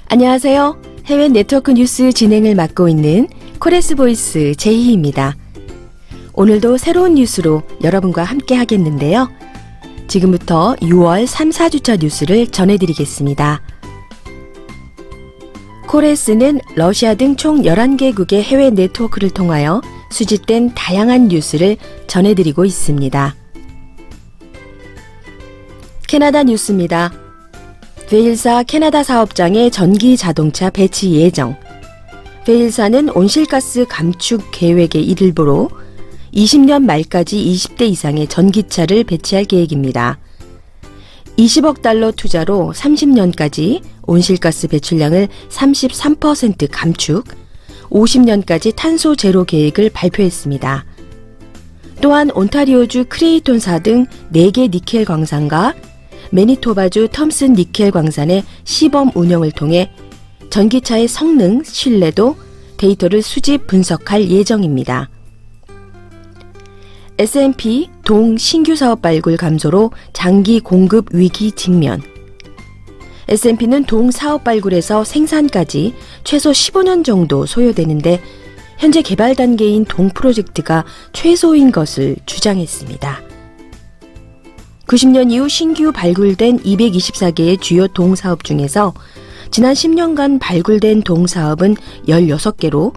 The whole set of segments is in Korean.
안녕하세요. 해외 네트워크 뉴스 진행을 맡고 있는 코레스보이스 제이입니다. 오늘도 새로운 뉴스로 여러분과 함께 하겠는데요. 지금부터 6월 3, 4주차 뉴스를 전해드리겠습니다. 코레스는 러시아 등 총 11개국의 해외 네트워크를 통하여 수집된 다양한 뉴스를 전해드리고 있습니다. 캐나다 뉴스입니다. 베일사 캐나다 사업장의 전기 자동차 배치 예정. 베일사는 온실가스 감축 계획의 일부로 20년 말까지 20대 이상의 전기차를 배치할 계획입니다. 20억 달러 투자로 30년까지 온실가스 배출량을 33% 감축, 50년까지 탄소 제로 계획을 발표했습니다. 또한 온타리오주 크레이톤사 등 4개 니켈 광산과 매니토바주 텀슨 니켈 광산의 시범 운영을 통해 전기차의 성능, 신뢰도, 데이터를 수집 분석할 예정입니다. S&P 동 신규 사업 발굴 감소로 장기 공급 위기 직면. S&P는 동 사업 발굴에서 생산까지 최소 15년 정도 소요되는데 현재 개발 단계인 동 프로젝트가 최소인 것을 주장했습니다. 90년 이후 신규 발굴된 224개의 주요 동 사업 중에서 지난 10년간 발굴된 동 사업은 16개로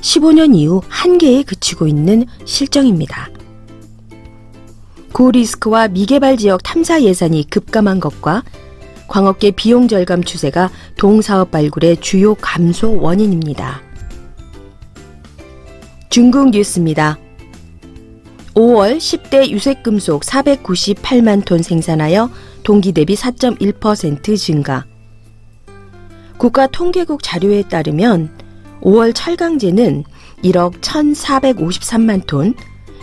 15년 이후 1개에 그치고 있는 실정입니다. 고리스크와 미개발 지역 탐사 예산이 급감한 것과 광업계 비용 절감 추세가 동 사업 발굴의 주요 감소 원인입니다. 중국 뉴스입니다. 5월 10대 유색금속 498만 톤 생산하여 동기 대비 4.1% 증가. 국가통계국 자료에 따르면 5월 철강제는 1억 1,453만 톤,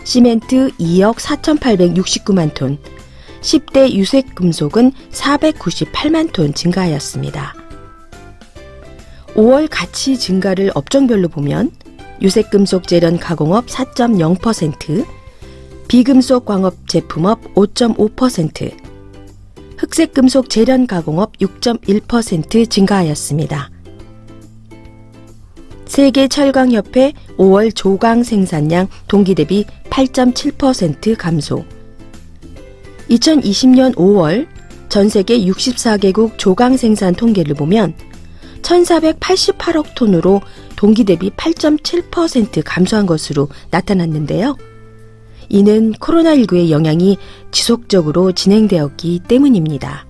시멘트 2억 4,869만 톤, 10대 유색금속은 498만 톤 증가하였습니다. 5월 가치 증가를 업종별로 보면 유색금속 재련 가공업 4.0%, 비금속 광업 제품업 5.5%, 흑색금속 재련 가공업 6.1% 증가하였습니다. 세계철강협회 5월 조강 생산량 동기 대비 8.7% 감소. 2020년 5월 전 세계 64개국 조강 생산 통계를 보면 1,488억 톤으로 동기 대비 8.7% 감소한 것으로 나타났는데요. 이는 코로나19의 영향이 지속적으로 진행되었기 때문입니다.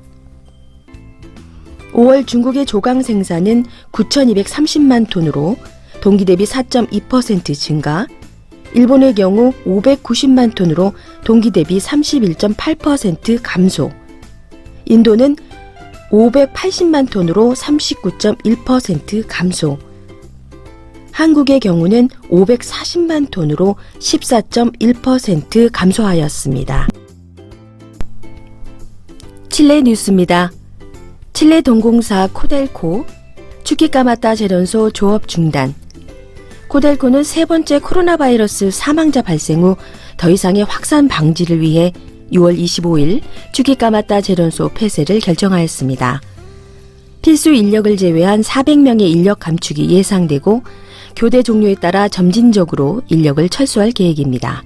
5월 중국의 조강 생산은 9,230만 톤으로 동기 대비 4.2% 증가, 일본의 경우 590만 톤으로 동기 대비 31.8% 감소, 인도는 580만 톤으로 39.1% 감소, 한국의 경우는 540만 톤으로 14.1% 감소하였습니다. 칠레 뉴스입니다. 칠레 동공사 코델코, 추키까마타 재련소 조업 중단. 코델코는 세 번째 코로나 바이러스 사망자 발생 후 더 이상의 확산 방지를 위해 6월 25일 추키까마타 재련소 폐쇄를 결정하였습니다. 필수 인력을 제외한 400명의 인력 감축이 예상되고 교대 종료에 따라 점진적으로 인력을 철수할 계획입니다.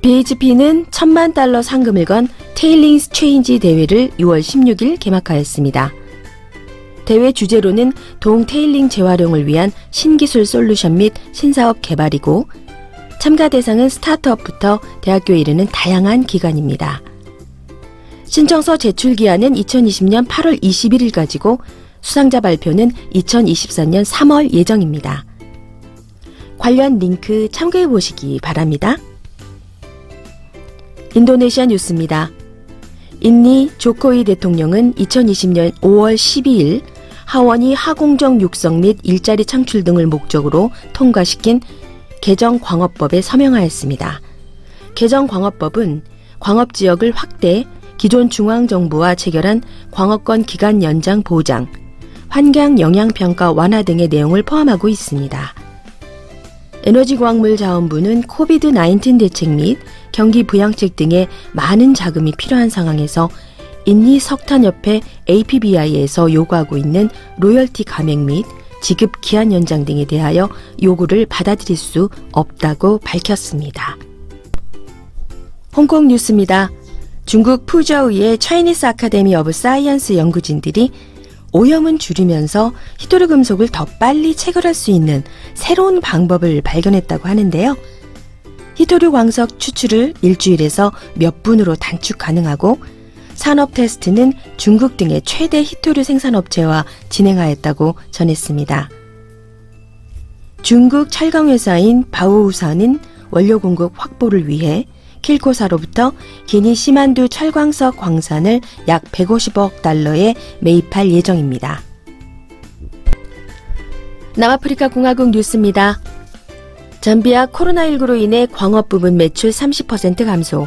BHP는 $1,000,000 상금을 건 테일링스 체인지 대회를 6월 16일 개막하였습니다. 대회 주제로는 동 테일링 재활용을 위한 신기술 솔루션 및 신사업 개발이고 참가 대상은 스타트업부터 대학교에 이르는 다양한 기관입니다. 신청서 제출 기한은 2020년 8월 21일까지고 수상자 발표는 2024년 3월 예정입니다. 관련 링크 참고해 보시기 바랍니다. 인도네시아 뉴스입니다. 인니 조코이 대통령은 2020년 5월 12일 하원이 하공정 육성 및 일자리 창출 등을 목적으로 통과시킨 개정광업법에 서명하였습니다. 개정광업법은 광업지역을 확대, 기존 중앙정부와 체결한 광업권 기간 연장 보장, 환경 영향평가 완화 등의 내용을 포함하고 있습니다. 에너지광물자원부는 코비드-19 대책 및 경기 부양책 등의 많은 자금이 필요한 상황에서 인리석탄협회 APBI에서 요구하고 있는 로열티 감액 및 지급 기한 연장 등에 대하여 요구를 받아들일 수 없다고 밝혔습니다. 홍콩 뉴스입니다. 중국 푸저우의 차이니스 아카데미 오브 사이언스 연구진들이 오염은 줄이면서 히토류 금속을 더 빨리 체결할 수 있는 새로운 방법을 발견했다고 하는데요. 히토류 광석 추출을 일주일에서 몇 분으로 단축 가능하고 산업 테스트는 중국 등의 최대 히토류 생산업체와 진행하였다고 전했습니다. 중국 철강회사인 바오우선은 원료 공급 확보를 위해 킬코사로부터 기니 시만두 철광석 광산을 약 150억 달러에 매입할 예정입니다. 남아프리카 공화국 뉴스입니다. 잠비아 코로나19로 인해 광업 부분 매출 30% 감소.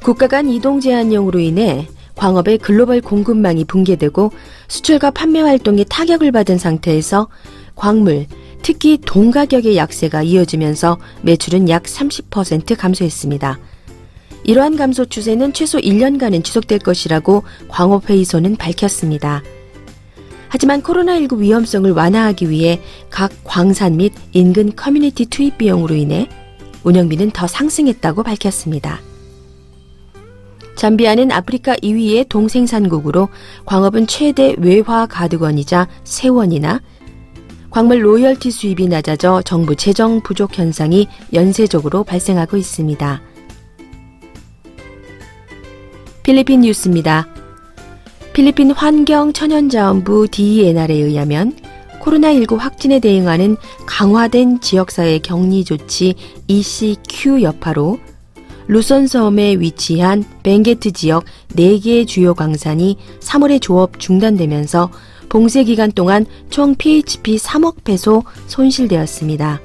국가 간 이동 제한령으로 인해 광업의 글로벌 공급망이 붕괴되고 수출과 판매 활동에 타격을 받은 상태에서 광물, 특히 동 가격의 약세가 이어지면서 매출은 약 30% 감소했습니다. 이러한 감소 추세는 최소 1년간은 지속될 것이라고 광업회의소는 밝혔습니다. 하지만 코로나19 위험성을 완화하기 위해 각 광산 및 인근 커뮤니티 투입 비용으로 인해 운영비는 더 상승했다고 밝혔습니다. 잠비아는 아프리카 2위의 동생산국으로 광업은 최대 외화 가득원이자 세원이나 광물 로열티 수입이 낮아져 정부 재정 부족 현상이 연쇄적으로 발생하고 있습니다. 필리핀 뉴스입니다. 필리핀 환경천연자원부 DENR에 의하면 코로나19 확진에 대응하는 강화된 지역사회 격리 조치 ECQ 여파로 루선섬에 위치한 벵게트 지역 4개의 주요 광산이 3월에 조업 중단되면서 봉쇄 기간 동안 총 PHP 3억 배소 손실되었습니다.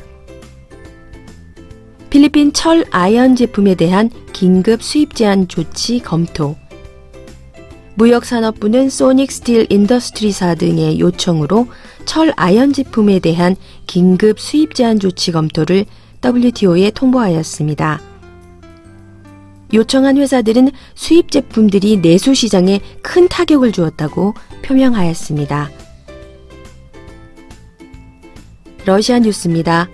필리핀 철 아연 제품에 대한 긴급 수입 제한 조치 검토. 무역산업부는 소닉 스틸 인더스트리사 등의 요청으로 철 아연 제품에 대한 긴급 수입 제한 조치 검토를 WTO에 통보하였습니다. 요청한 회사들은 수입 제품들이 내수 시장에 큰 타격을 주었다고 표명하였습니다. 러시아 뉴스입니다.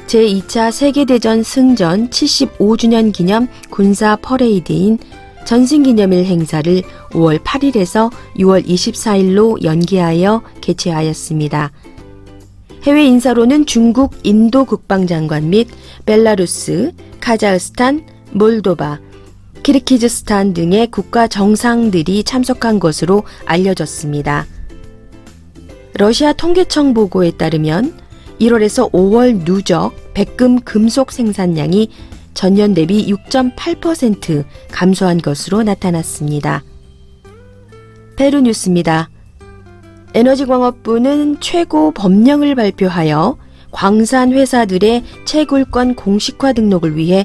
제2차 세계대전 승전 75주년 기념 군사 퍼레이드인 전승기념일 행사를 5월 8일에서 6월 24일로 연기하여 개최하였습니다. 해외 인사로는 중국, 인도 국방장관 및 벨라루스, 카자흐스탄, 몰도바, 키르기즈스탄 등의 국가 정상들이 참석한 것으로 알려졌습니다. 러시아 통계청 보고에 따르면 1월에서 5월 누적 백금 금속 생산량이 전년 대비 6.8% 감소한 것으로 나타났습니다. 페루 뉴스입니다. 에너지광업부는 최고 법령을 발표하여 광산 회사들의 채굴권 공식화 등록을 위해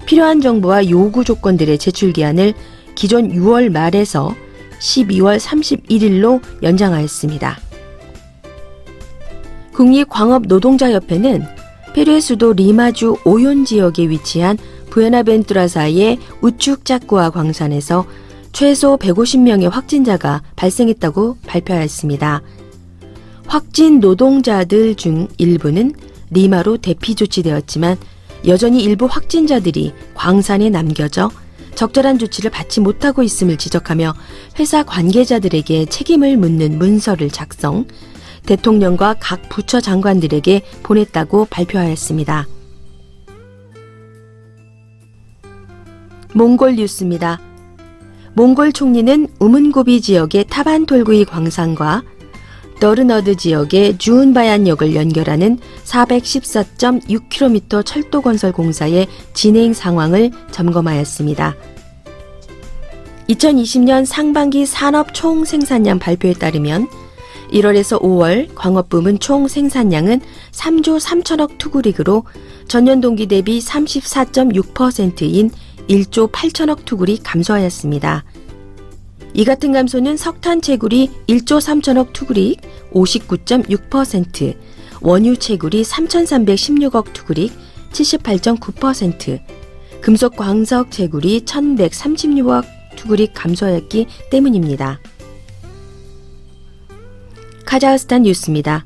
필요한 정보와 요구 조건들의 제출 기한을 기존 6월 말에서 12월 31일로 연장하였습니다. 국립광업노동자협회는 페루의 수도 리마주 오yon 지역에 위치한 부에나벤투라사의 우측 짜꾸아 광산에서 최소 150명의 확진자가 발생했다고 발표하였습니다. 확진 노동자들 중 일부는 리마로 대피 조치되었지만 여전히 일부 확진자들이 광산에 남겨져 적절한 조치를 받지 못하고 있음을 지적하며 회사 관계자들에게 책임을 묻는 문서를 작성, 대통령과 각 부처 장관들에게 보냈다고 발표하였습니다. 몽골 뉴스입니다. 몽골 총리는 우문고비 지역의 타반톨구이 광산과 너르너드 지역의 주운바얀역을 연결하는 414.6km 철도 건설 공사의 진행 상황을 점검하였습니다. 2020년 상반기 산업 총 생산량 발표에 따르면 1월에서 5월 광업부문 총 생산량은 3조 3천억 투구릭으로 전년 동기 대비 34.6%인 1조 8천억 투구릭 감소하였습니다. 이 같은 감소는 석탄 채굴이 1조 3천억 투구릭 59.6%, 원유 채굴이 3,316억 투구릭 78.9%, 금속 광석 채굴이 1,136억 투구릭 감소하였기 때문입니다. 카자흐스탄 뉴스입니다.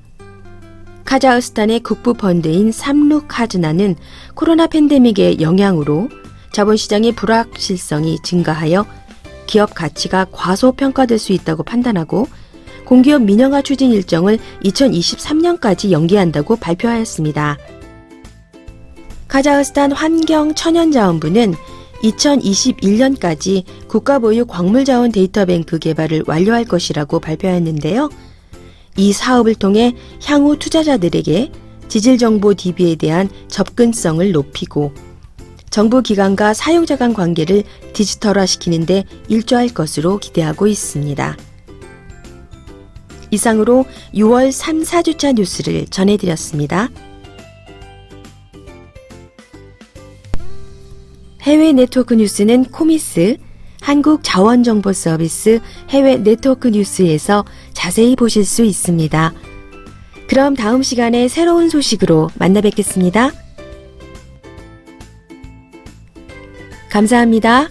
카자흐스탄의 국부 펀드인 삼루카즈나는 코로나 팬데믹의 영향으로 자본시장의 불확실성이 증가하여 기업 가치가 과소평가될 수 있다고 판단하고 공기업 민영화 추진 일정을 2023년까지 연기한다고 발표하였습니다. 카자흐스탄 환경천연자원부는 2021년까지 국가보유 광물자원 데이터뱅크 개발을 완료할 것이라고 발표했는데요. 이 사업을 통해 향후 투자자들에게 지질정보 DB에 대한 접근성을 높이고 정부 기관과 사용자 간 관계를 디지털화시키는 데 일조할 것으로 기대하고 있습니다. 이상으로 6월 3, 4주차 뉴스를 전해드렸습니다. 해외 네트워크 뉴스는 코미스, 한국자원정보서비스 해외 네트워크 뉴스에서 자세히 보실 수 있습니다. 그럼 다음 시간에 새로운 소식으로 만나 뵙겠습니다. 감사합니다.